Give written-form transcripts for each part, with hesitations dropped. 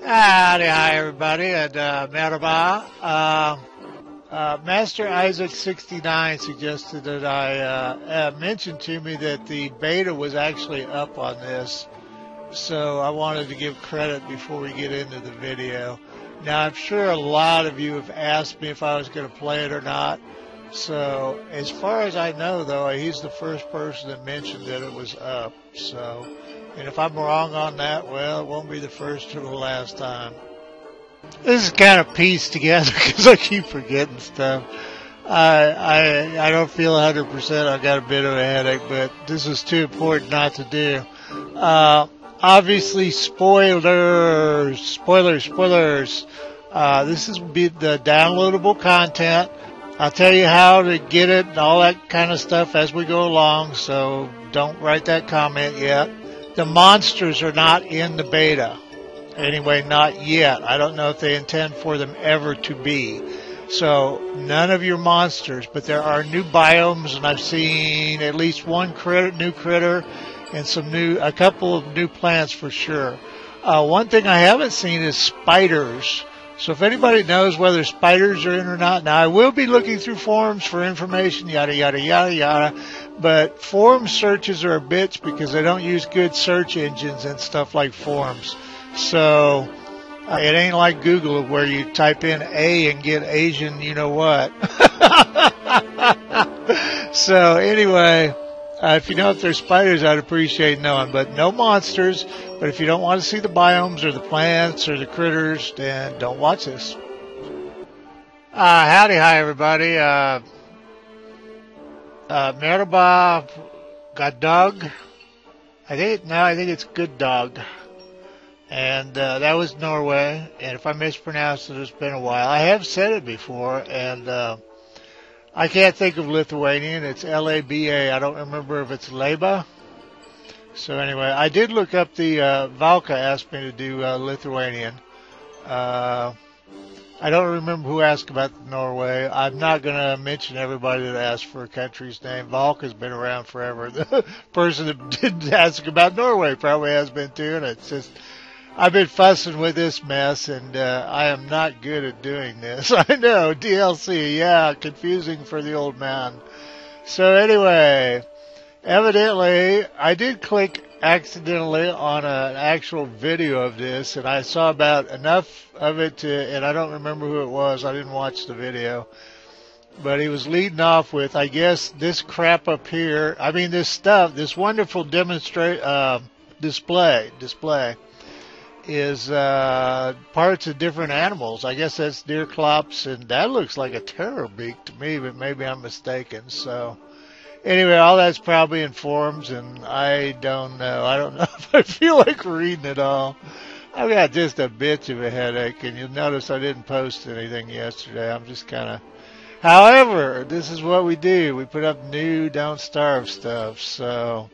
Howdy, hi everybody, and merhaba. Master Isaac 69 suggested that I mentioned to me that the beta was actually up on this, so I wanted to give credit before we get into the video. Now, I'm sure a lot of you have asked me if I was going to play it or not. So, as far as I know, though, he's the first person that mentioned that it was up. So, and if I'm wrong on that, well, it won't be the first or the last time. This is kind of pieced together because I keep forgetting stuff. I don't feel 100%. I got a bit of a headache, but this is too important not to do. Obviously, spoilers. This is the downloadable content. I'll tell you how to get it and all that kind of stuff as we go along, so don't write that comment yet. The monsters are not in the beta. Anyway, not yet. I don't know if they intend for them ever to be. So, none of your monsters, but there are new biomes, and I've seen at least one new critter and a couple of new plants for sure. One thing I haven't seen is spiders. So if anybody knows whether spiders are in or not, now I will be looking through forums for information, yada, yada, yada, yada, but forum searches are a bitch because they don't use good search engines and stuff like forums. So it ain't like Google where you type in A and get Asian you know what. So anyway, if you know if there's spiders, I'd appreciate knowing, but no monsters. But if you don't want to see the biomes or the plants or the critters, then don't watch this. Howdy, hi everybody. Merhaba, Gadog. I think it's Good Dog. And that was Norway. And if I mispronounced it, it's been a while. I have said it before, and I can't think of Lithuanian. It's L-A-B-A. I don't remember if it's Leba. So anyway, I did look up the Valka asked me to do Lithuanian. I don't remember who asked about Norway. I'm not going to mention everybody that asked for a country's name. Valka's been around forever. The person that didn't ask about Norway probably has been too, and it's just I've been fussing with this mess, and I am not good at doing this. I know, DLC, yeah, confusing for the old man. So anyway, evidently, I did click accidentally on an actual video of this, and I saw about enough of it and I don't remember who it was. I didn't watch the video. But he was leading off with, I guess, this crap up here. I mean, this stuff, this wonderful display is parts of different animals. I guess that's deer clops, and that looks like a terror beak to me, but maybe I'm mistaken. So anyway, all that's probably in forums, and I don't know. I don't know if I feel like reading it all. I've got just a bitch of a headache, and you'll notice I didn't post anything yesterday. I'm just kind of... However, this is what we do. We put up new Don't Starve stuff, so...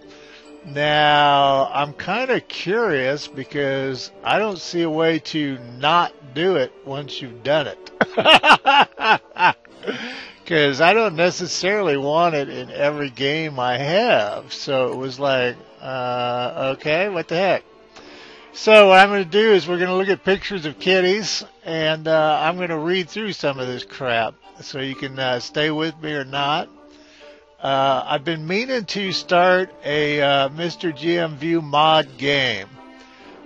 Now, I'm kind of curious because I don't see a way to not do it once you've done it. Because I don't necessarily want it in every game I have. So it was like, okay, what the heck? So what I'm going to do is we're going to look at pictures of kitties, and I'm going to read through some of this crap. So you can stay with me or not. I've been meaning to start a MrGmview mod game,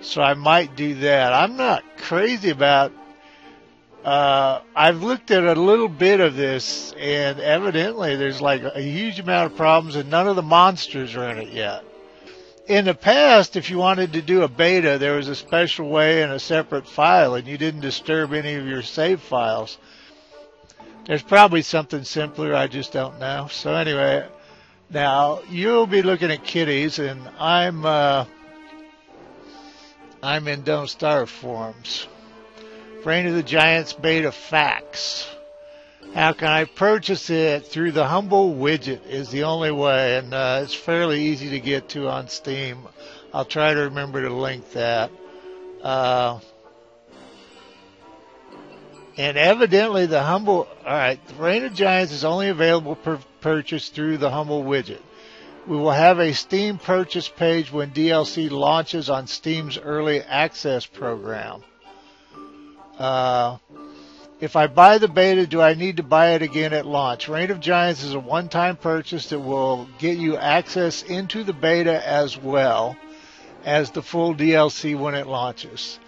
so I might do that. I'm not crazy about... I've looked at a little bit of this, and evidently there's like a huge amount of problems, and none of the monsters are in it yet. In the past, if you wanted to do a beta, there was a special way in a separate file, and you didn't disturb any of your save files. There's probably something simpler, I just don't know. So anyway, now you'll be looking at kitties, and I'm in Don't Starve forums. Reign of the Giants beta facts. How can I purchase it? Through the Humble widget is the only way, and it's fairly easy to get to on Steam. I'll try to remember to link that. And evidently the Humble... Alright, the Reign of Giants is only available for purchase through the Humble widget. We will have a Steam purchase page when DLC launches on Steam's early access program. If I buy the beta, do I need to buy it again at launch? Reign of Giants is a one-time purchase that will get you access into the beta as well as the full DLC when it launches.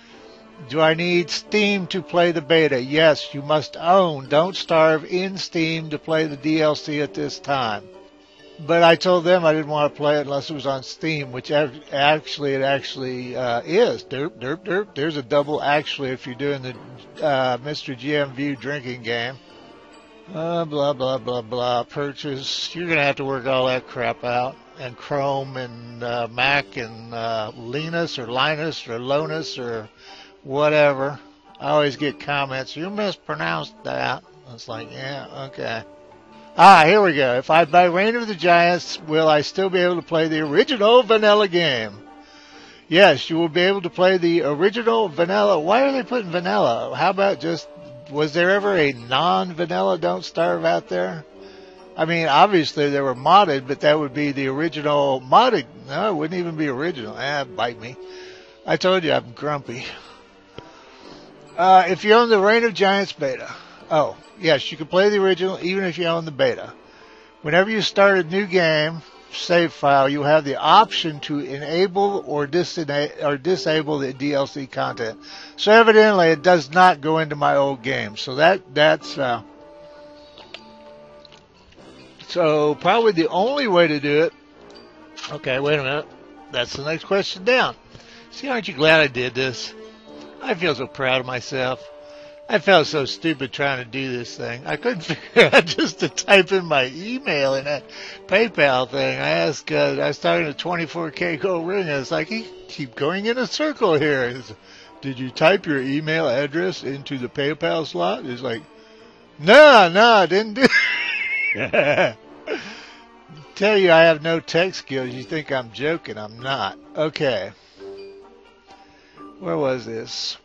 Do I need Steam to play the beta? Yes, you must own Don't Starve in Steam to play the DLC at this time. But I told them I didn't want to play it unless it was on Steam, which actually is. Derp, derp, derp. There's a double actually if you're doing the MrGmview drinking game. Blah, blah, blah, blah. Purchase. You're going to have to work all that crap out. And Chrome and Mac and Linus or Lonus or whatever. I always get comments, you mispronounced that. It's like, yeah, okay. Here we go. If I buy Reign of the Giants, will I still be able to play the original vanilla game? Yes, you will be able to play the original vanilla. Why are they putting vanilla? How about just, was there ever a non-vanilla Don't Starve out there? I mean, obviously they were modded, but that would be the original modded. No, it wouldn't even be original. Bite me. I told you I'm grumpy. If you own the Reign of Giants beta. Oh, yes, you can play the original even if you own the beta. Whenever you start a new game, save file, you have the option to enable or disable the DLC content. So evidently it does not go into my old game. So that's so probably the only way to do it. Okay, wait a minute. That's the next question down. See, aren't you glad I did this? I feel so proud of myself. I felt so stupid trying to do this thing. I couldn't figure out just to type in my email in that PayPal thing. I asked, I was talking to 24K Go Ring, and it's like, you keep going in a circle here. Did you type your email address into the PayPal slot? It's like, no, I didn't do it. Tell you I have no tech skills. You think I'm joking. I'm not. Okay. Where was this?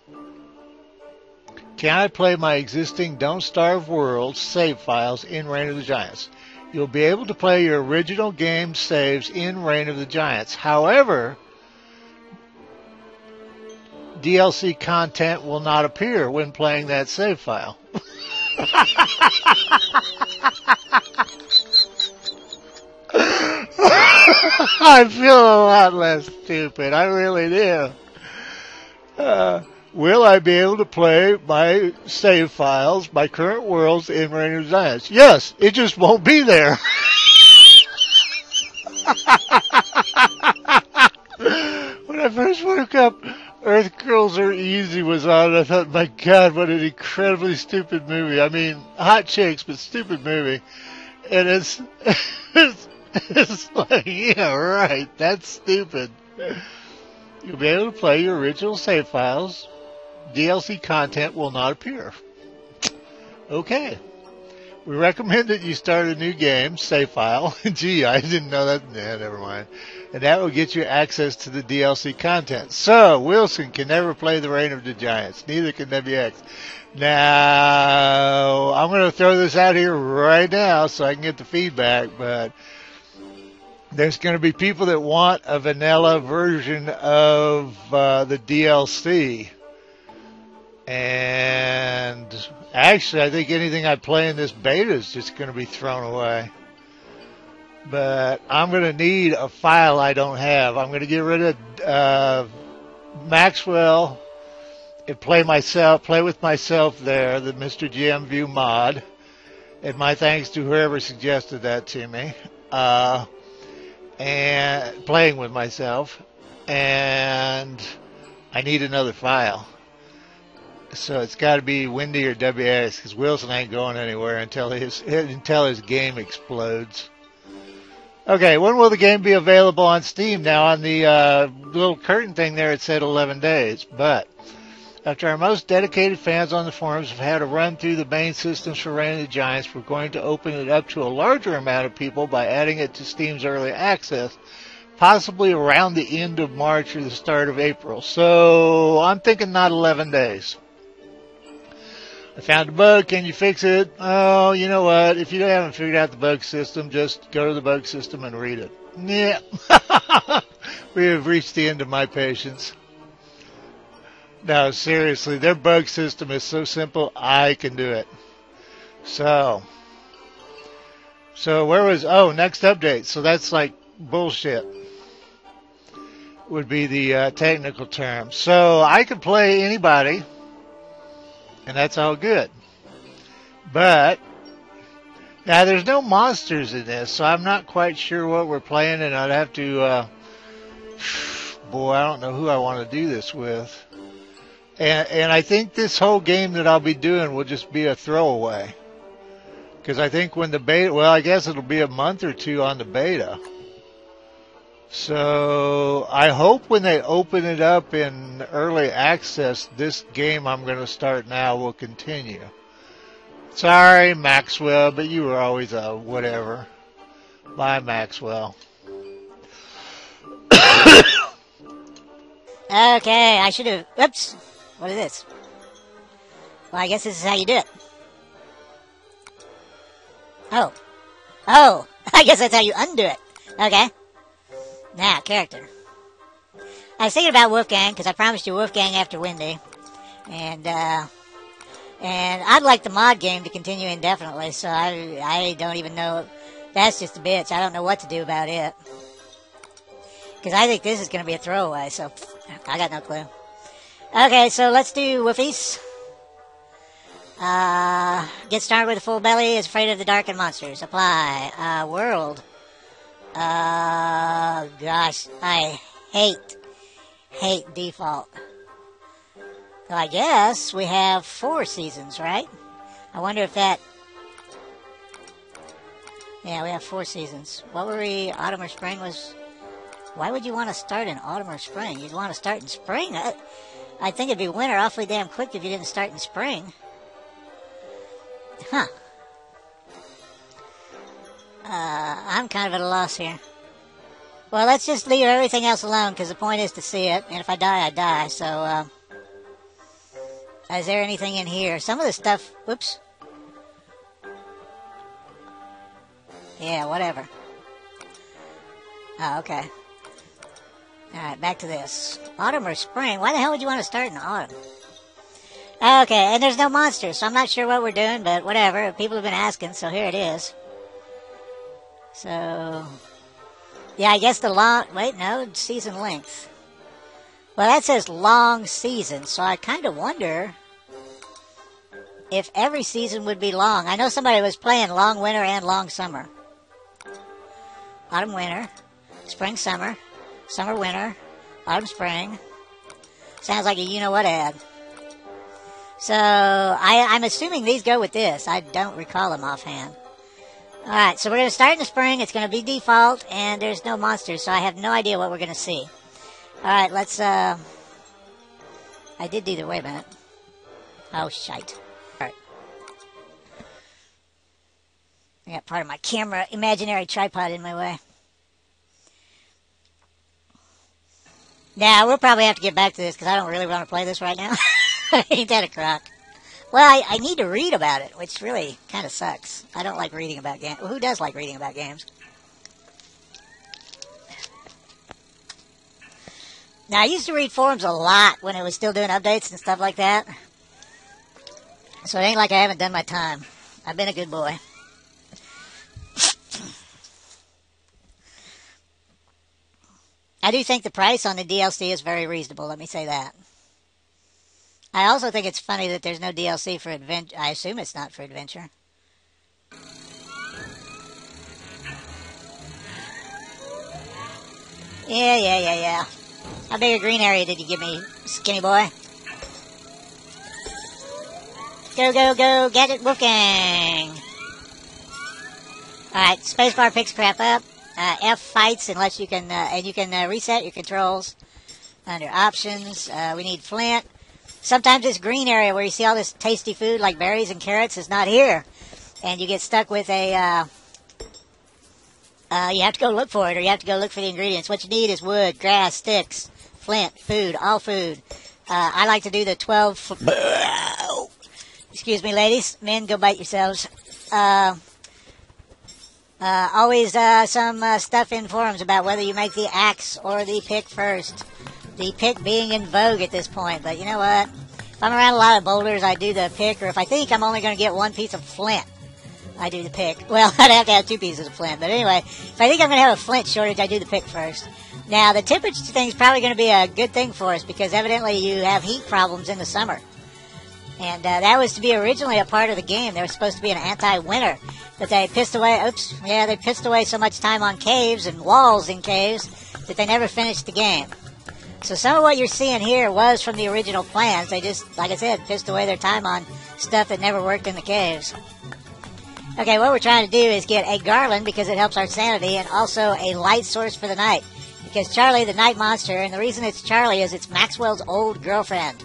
Can I play my existing Don't Starve World save files in Reign of the Giants? You'll be able to play your original game saves in Reign of the Giants. However, DLC content will not appear when playing that save file. I feel a lot less stupid. I really do. Will I be able to play my save files, my current worlds in Reign of the Giants? Yes, it just won't be there. When I first woke up, Earth Girls Are Easy was on, and I thought, my God, what an incredibly stupid movie. I mean, hot chicks, but stupid movie. And it's like, yeah, right, that's stupid. You'll be able to play your original save files. DLC content will not appear. Okay. We recommend that you start a new game, save file. Gee, I didn't know that. Nah, never mind. And that will get you access to the DLC content. So, Wilson can never play the Reign of the Giants. Neither can WX. Now, I'm going to throw this out here right now so I can get the feedback, but there's going to be people that want a vanilla version of the DLC. And actually, I think anything I play in this beta is just going to be thrown away. But I'm going to need a file I don't have. I'm going to get rid of Maxwell and play with myself there, the MrGmview mod. And my thanks to whoever suggested that to me. And playing with myself. And I need another file. So it's got to be Windy or WX because Wilson ain't going anywhere until his game explodes. Okay, when will the game be available on Steam? Now on the little curtain thing there it said 11 days, but after our most dedicated fans on the forums have had a run through the main systems for Reign of the Giants, we're going to open it up to a larger amount of people by adding it to Steam's early access, possibly around the end of March or the start of April. So I'm thinking not 11 days. I found a bug. Can you fix it? Oh, you know what? If you haven't figured out the bug system, just go to the bug system and read it. Yeah. We have reached the end of my patience. No, seriously, their bug system is so simple, I can do it. So, where was, oh, next update. So that's like bullshit, would be the technical term. So I could play anybody, and that's all good. But now there's no monsters in this, so I'm not quite sure what we're playing, and I'd have to, boy, I don't know who I want to do this with. And I think this whole game that I'll be doing will just be a throwaway. Because I think when the beta, well, I guess it'll be a month or two on the beta. So I hope when they open it up in early access, this game I'm going to start now will continue. Sorry, Maxwell, but you were always a whatever. Bye, Maxwell. Okay, I should have... Oops. What is this? Well, I guess this is how you do it. Oh. Oh. I guess that's how you undo it. Okay. Now, character. I was thinking about Wolfgang, because I promised you Wolfgang after Wendy. And I'd like the mod game to continue indefinitely, so I don't even know. That's just a bitch. I don't know what to do about it. Because I think this is going to be a throwaway, so I got no clue. Okay, so let's do Woofies. Get started with a full belly, is afraid of the dark and monsters. Apply. World. Gosh, I hate default. So I guess we have 4 seasons, right? I wonder if that... Yeah, we have 4 seasons. What were we... Autumn or spring was... Why would you want to start in autumn or spring? You'd want to start in spring. I think it'd be winter awfully damn quick if you didn't start in spring. Huh. I'm kind of at a loss here. Well, let's just leave everything else alone, because the point is to see it. And if I die, I die. So, is there anything in here? Some of the stuff... Whoops. Yeah, whatever. Oh, okay. Alright, back to this. Autumn or spring? Why the hell would you want to start in autumn? Okay, and there's no monsters, so I'm not sure what we're doing, but whatever. People have been asking, so here it is. So... Yeah, I guess the long... Wait, no, season length. Well, that says long season, so I kind of wonder if every season would be long. I know somebody was playing long winter and long summer. Autumn, winter, spring, summer, summer, winter, autumn, spring. Sounds like a you-know-what ad. So, I'm assuming these go with this. I don't recall them offhand. Alright, so we're going to start in the spring. It's going to be default, and there's no monsters, so I have no idea what we're going to see. Alright, let's, I did do the... Wait a minute. Oh, shite. Alright. I got part of my camera, imaginary tripod in my way. Now, we'll probably have to get back to this, because I don't really want to play this right now. Ain't that a crock? Well, I need to read about it, which really kind of sucks. I don't like reading about games. Well, who does like reading about games? Now, I used to read forums a lot when it was still doing updates and stuff like that. So it ain't like I haven't done my time. I've been a good boy. I do think the price on the DLC is very reasonable, let me say that. I also think it's funny that there's no DLC for Adventure. I assume it's not for Adventure. Yeah. How big a green area did you give me, skinny boy? Go, get it, Wolfgang! Alright, spacebar picks crap up. F fights unless you can, and you can reset your controls under options. We need flint. Sometimes this green area where you see all this tasty food like berries and carrots is not here. And you get stuck with a, you have to go look for it, or you have to go look for the ingredients. What you need is wood, grass, sticks, flint, food, all food. I like to do the 12... Excuse me, ladies. Men, go bite yourselves. Always some stuff in forums about whether you make the axe or the pick first. the pick being in vogue at this point. But you know what? If I'm around a lot of boulders, I do the pick. Or if I think I'm only going to get one piece of flint, I do the pick. Well, I'd have to have 2 pieces of flint. But anyway, if I think I'm going to have a flint shortage, I do the pick first. Now, the temperature thing is probably going to be a good thing for us because evidently you have heat problems in the summer. And that was to be originally a part of the game. There was supposed to be an anti-winter. But they pissed away, they pissed away so much time on caves and walls in caves that they never finished the game. So some of what you're seeing here was from the original plans. They just, like I said, pissed away their time on stuff that never worked in the caves. Okay, what we're trying to do is get a garland because it helps our sanity and also a light source for the night. Because Charlie, the night monster, and the reason it's Charlie is it's Maxwell's old girlfriend.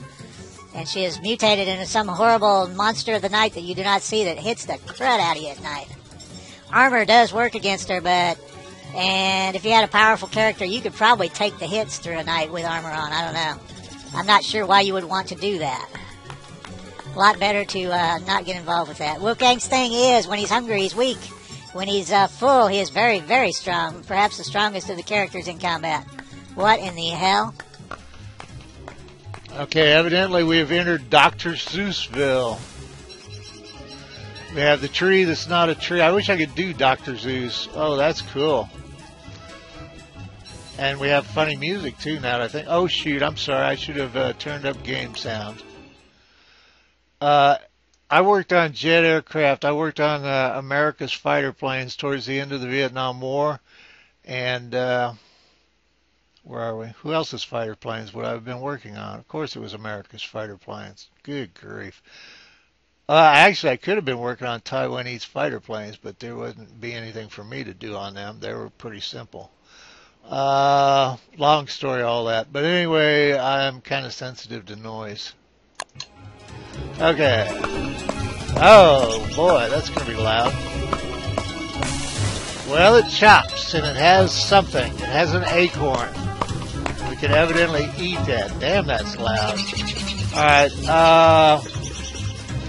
And she is mutated into some horrible monster of the night that you do not see that hits the crud out of you at night. Armor does work against her, and if you had a powerful character, you could probably take the hits through a night with armor on. I don't know. I'm not sure why you would want to do that. A lot better to not get involved with that. Wolfgang's thing is, when he's hungry, he's weak. When he's full, he is very, very strong. Perhaps the strongest of the characters in combat. What in the hell? Okay, evidently we have entered Dr. Zeusville. We have the tree that's not a tree. I wish I could do Dr. Zeus. Oh, that's cool. And we have funny music too now that I think. Oh shoot, I'm sorry. I should have turned up game sound. I worked on jet aircraft. I worked on America's fighter planes towards the end of the Vietnam War. And where are we? Who else's fighter planes would I have been working on? Of course it was America's fighter planes. Good grief. Actually, I could have been working on Taiwanese fighter planes, but there wouldn't be anything for me to do on them. They were pretty simple. Long story, all that. But anyway, I'm kind of sensitive to noise. Okay. Oh, boy, that's going to be loud. Well, it chops, and it has something. It has an acorn. We can evidently eat that. Damn, that's loud. All right.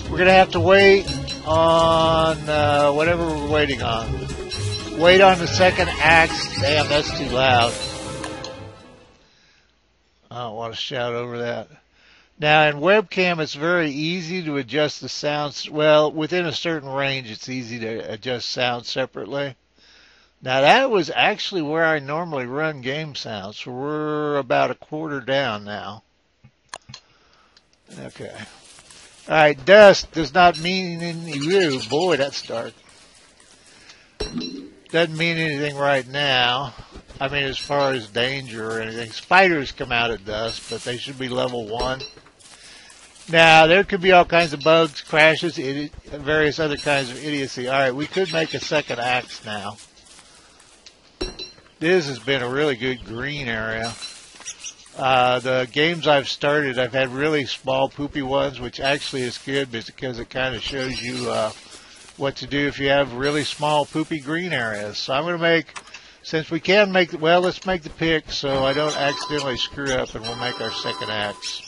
We're going to have to wait on whatever we're waiting on. Wait on the second axe. Damn, that's too loud. I don't want to shout over that. Now, in webcam, it's very easy to adjust the sounds. Well, within a certain range, it's easy to adjust sound separately. Now, that was actually where I normally run game sounds. So we're about a quarter down now. Okay. All right, dust does not mean you. Boy, that's dark. Doesn't mean anything right now. I mean, as far as danger or anything. Spiders come out at dusk, but they should be level 1. Now, there could be all kinds of bugs, crashes, various other kinds of idiocy. All right, we could make a second axe now. This has been a really good green area. The games I've started, I've had really small, poopy ones, which actually is good because it kind of shows you what to do if you have really small, poopy green areas. So I'm going to make, since we can make, well, let's make the pick so I don't accidentally screw up, and we'll make our second axe.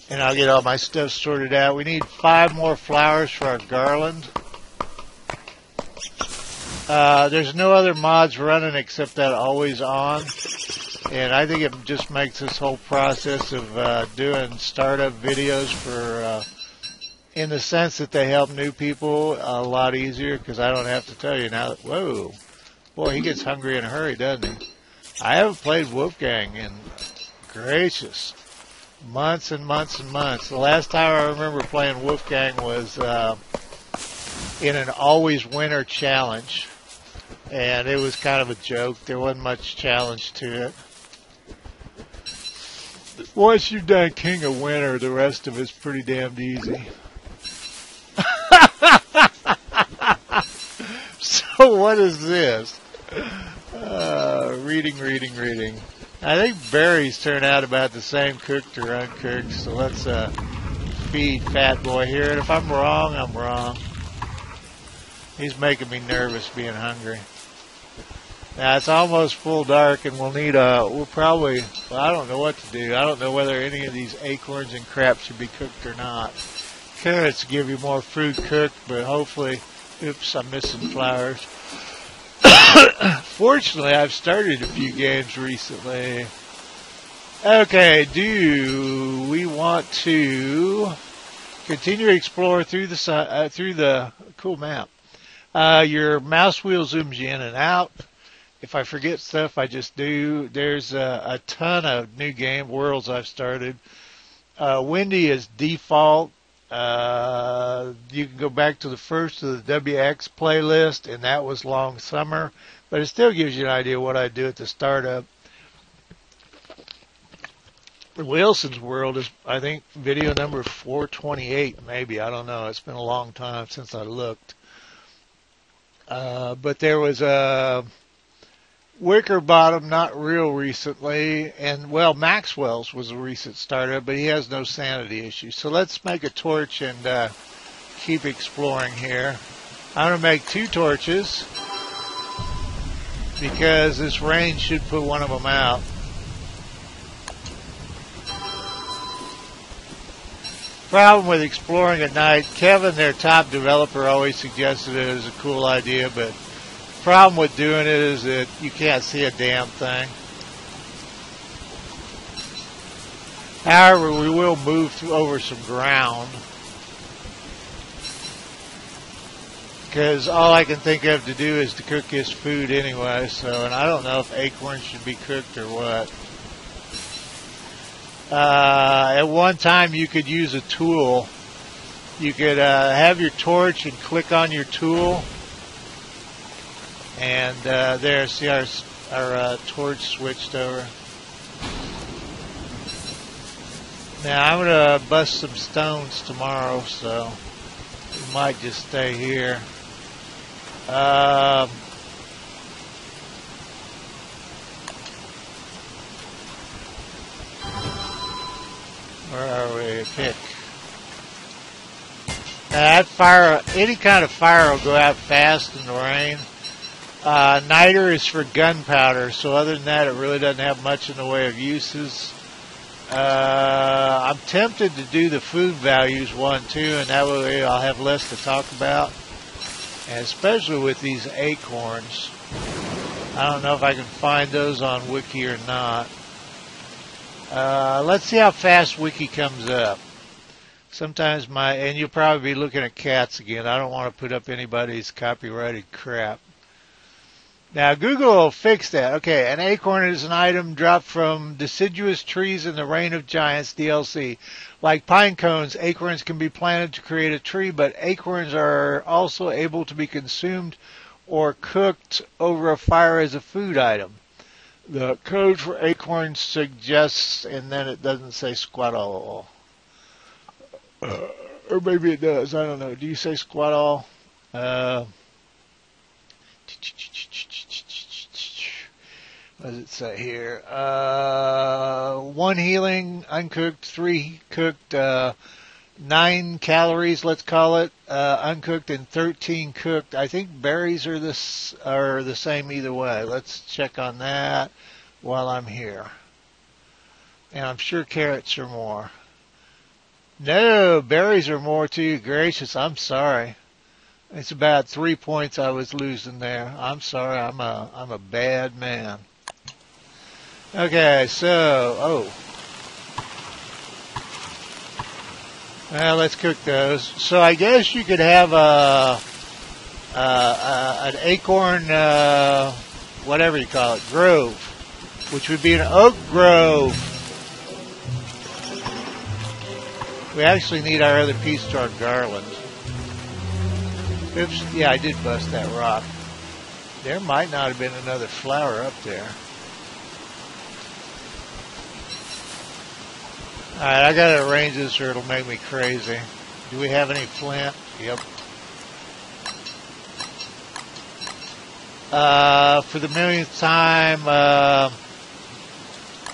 And I'll get all my stuff sorted out. We need 5 more flowers for our garland. There's no other mods running except that always on. And I think it just makes this whole process of doing startup videos for, in the sense that they help new people, a lot easier, because I don't have to tell you now that, whoa, boy, he gets hungry in a hurry, doesn't he? I haven't played Wolfgang in, gracious, months and months and months. The last time I remember playing Wolfgang was in an always winter challenge, and it was kind of a joke. There wasn't much challenge to it. Once you've done King of Winter, the rest of it's pretty damned easy. So what is this? Reading. I think berries turn out about the same cooked or uncooked, so let's feed Fat Boy here. And if I'm wrong, I'm wrong. He's making me nervous being hungry. Now, it's almost full dark, and we'll probably, well, I don't know what to do. I don't know whether any of these acorns and crap should be cooked or not. Carrots give you more fruit cooked, but hopefully, oops, I'm missing flowers. Fortunately, I've started a few games recently. Okay, do we want to continue to explore through the cool map? Your mouse wheel zooms you in and out. If I forget stuff, I just do. There's a ton of new game worlds I've started. Windy is default. You can go back to the first of the WX playlist, and that was Long Summer, but it still gives you an idea what I do at the startup. Wilson's World is, I think, video number 428, maybe. I don't know. It's been a long time since I looked. But there was a Wicker Bottom not real recently, and, well, Maxwell's was a recent startup, but he has no sanity issues. So let's make a torch and keep exploring here. I'm going to make 2 torches because this rain should put one of them out. Problem with exploring at night, Kevin, their top developer, always suggested it as a cool idea, but problem with doing it is that you can't see a damn thing. However, we will move over some ground because all I can think of to do is to cook his food anyway. So, and I don't know if acorns should be cooked or what. At one time, you could use a tool. You could have your torch and click on your tool. And there, see our torch switched over. Now, I'm going to bust some stones tomorrow, so we might just stay here. Where are we? Pick. Now that fire, any kind of fire will go out fast in the rain. Niter is for gunpowder, so other than that, it really doesn't have much in the way of uses. I'm tempted to do the food values one too, and that way I'll have less to talk about. And especially with these acorns. I don't know if I can find those on Wiki or not. Let's see how fast Wiki comes up. Sometimes and you'll probably be looking at cats again. I don't want to put up anybody's copyrighted crap. Now, Google will fix that. Okay, an acorn is an item dropped from deciduous trees in the Reign of Giants DLC. Like pine cones, acorns can be planted to create a tree, but acorns are also able to be consumed or cooked over a fire as a food item. The code for acorns suggests, and then it doesn't say squat all. Or maybe it does. I don't know. Do you say squat all? What does it say here? 1 healing, uncooked, 3 cooked, 9 calories, let's call it, uncooked, and 13 cooked. I think berries are the same either way. Let's check on that while I'm here. And I'm sure carrots are more. No, berries are more too. Gracious, I'm sorry. It's about 3 points I was losing there. I'm sorry. I'm a bad man. Okay, so well, let's cook those. So I guess you could have an acorn, whatever you call it, grove, which would be an oak grove. We actually need our other piece to our garland. Oops, yeah, I did bust that rock. There might not have been another flower up there. Alright, I gotta arrange this or it'll make me crazy. Do we have any flint? Yep. For the millionth time,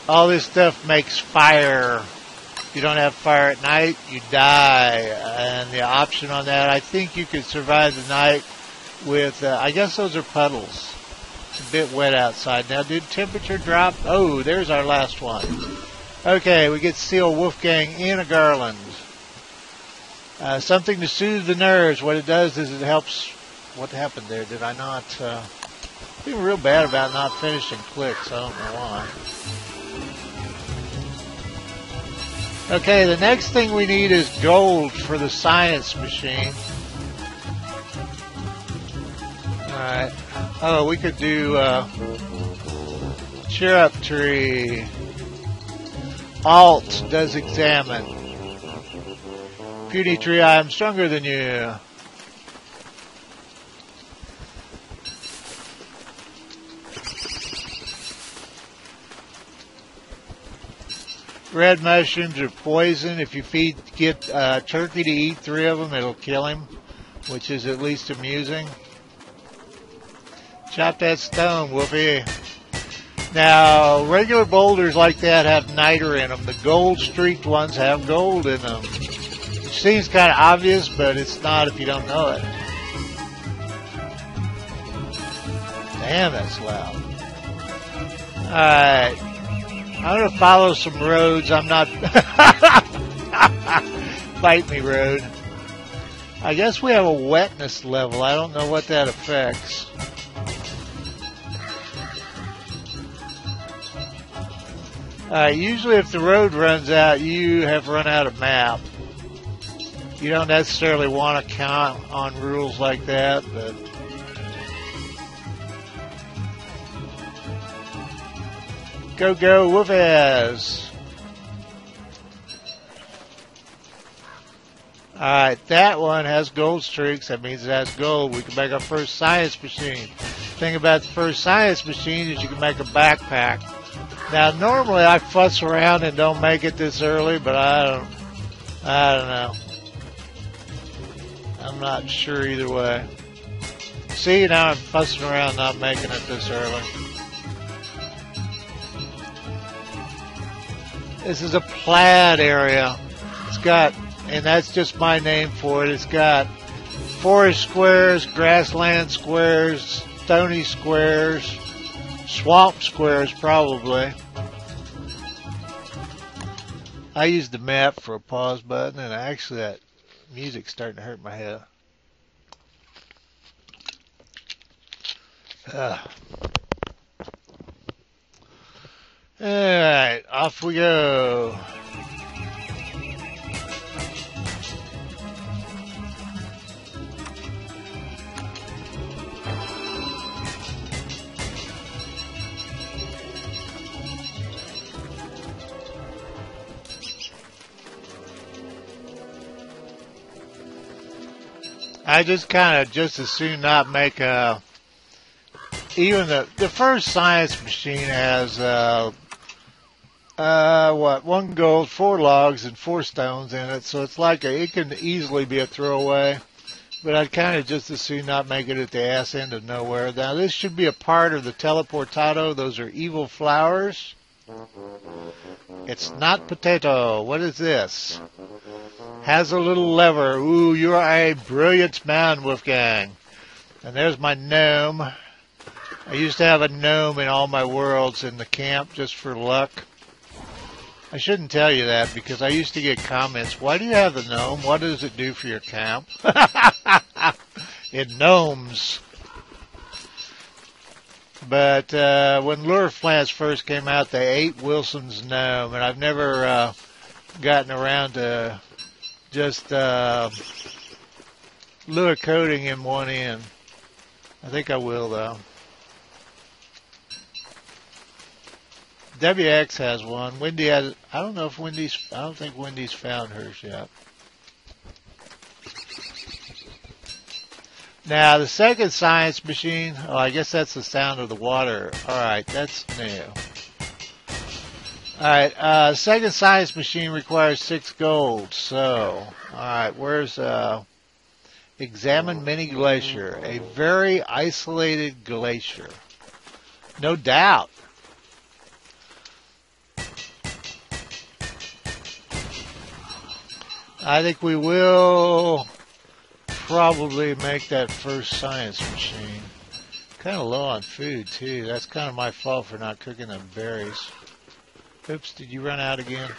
all this stuff makes fire. If you don't have fire at night, you die. And the option on that, I think you could survive the night with, I guess those are puddles. It's a bit wet outside. Now, did temperature drop? Oh, there's our last one. Okay, we get to seal Wolfgang in a garland. Something to soothe the nerves. What it does is it helps. What happened there? Did I not? Feeling real bad about not finishing clicks. I don't know why. Okay, the next thing we need is gold for the science machine. Alright. Oh, we could do cheer up tree. Alt does examine. Puny tree, I am stronger than you. Red mushrooms are poison. If you get turkey to eat 3 of them, it'll kill him, which is at least amusing. Chop that stone, Whoopee. Now, regular boulders like that have niter in them. The gold streaked ones have gold in them. Which seems kind of obvious, but it's not if you don't know it. Damn, that's loud. Alright. I'm going to follow some roads. I'm not... Bite me, road. I guess we have a wetness level. I don't know what that affects. Usually if the road runs out, you have run out of map. You don't necessarily want to count on rules like that, but... Go, go, Woofaz! Alright, that one has gold streaks. That means it has gold. We can make our first science machine. The thing about the first science machine is you can make a backpack. Now, normally I fuss around and don't make it this early, but I don't know. I'm not sure either way. See, now I'm fussing around not making it this early. This is a plaid area. It's got, and that's just my name for it, it's got forest squares, grassland squares, stony squares, swamp squares probably. I used the map for a pause button, and actually that music's starting to hurt my head. Alright, off we go. I just just as soon not make a... Even the first science machine has, 1 gold, 4 logs, and 4 stones in it, so it's like it can easily be a throwaway. But I'd kind of just as soon not make it at the ass end of nowhere. Now this should be a part of the teleportado. Those are evil flowers. It's not potato. What is this? Has a little lever. Ooh, you are a brilliant man, Wolfgang. And there's my gnome. I used to have a gnome in all my worlds in the camp just for luck. I shouldn't tell you that because I used to get comments. Why do you have the gnome? What does it do for your camp? It gnomes. But when lure plants first came out, they ate Wilson's gnome, and I've never gotten around to just lure coating him one end. I think I will though. WX has one. Wendy has. I don't know if Wendy's. I don't think Wendy's found hers yet. Now the second science machine. Oh, I guess that's the sound of the water. All right, that's new. All right, second science machine requires 6 gold. So, all right, where's examine mini glacier? A very isolated glacier. No doubt. I think we will probably make that first science machine. Kind of low on food, too. That's kind of my fault for not cooking them berries. Oops, did you run out again?